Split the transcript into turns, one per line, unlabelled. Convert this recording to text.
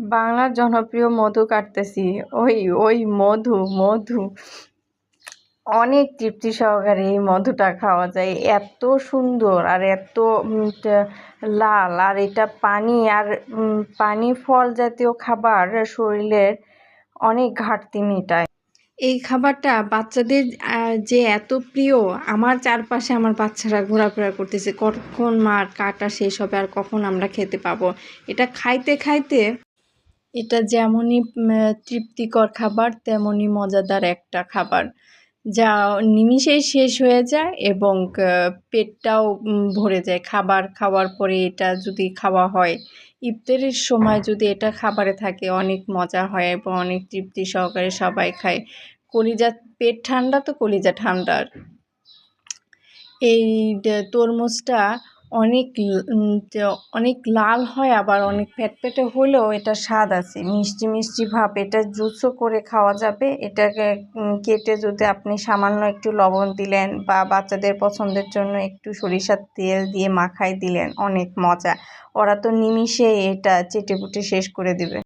বাংলার জনপ্রিয় মধু কাটতেছি। ওই ওই মধু মধু অনেক তৃপ্তি সহকারে এই মধুটা খাওয়া যায়। এত সুন্দর আর এত লাল, আর এটা পানি আর পানি ফল জাতীয় খাবার শরীরের অনেক ঘাটতি মেটায়। এই খাবারটা বাচ্চাদের যে এত প্রিয়, আমার চারপাশে আমার বাচ্চারা ঘোরাফেরা করতেছে কখন মার কাটা শেষ হবে আর কখন আমরা খেতে পাবো। এটা খাইতে খাইতে এটা যেমনই তৃপ্তিকর খাবার তেমনই মজাদার একটা খাবার, যা নিমিষেই শেষ হয়ে যায় এবং পেটটাও ভরে যায়। খাবার খাওয়ার পরে এটা যদি খাওয়া হয়, ইফতারের সময় যদি এটা খাবারে থাকে অনেক মজা হয় এবং অনেক তৃপ্তি সহকারে সবাই খায়। কলিজা, পেট ঠান্ডা তো কলিজা ঠান্ডার। এই তরমুজটা অনেক লাল হয়, আবার অনেক প্যাটপ্যাটে হলেও এটা স্বাদ আছে, মিষ্টি মিষ্টি ভাব। এটা জুসও করে খাওয়া যাবে। এটাকে কেটে যদি আপনি সামান্য একটু লবণ দিলেন বা বাচ্চাদের পছন্দের জন্য একটু সরিষার তেল দিয়ে মাখাই দিলেন, অনেক মজা। ওরা তো নিমিষেই এটা চেটেপুটে শেষ করে দিবে।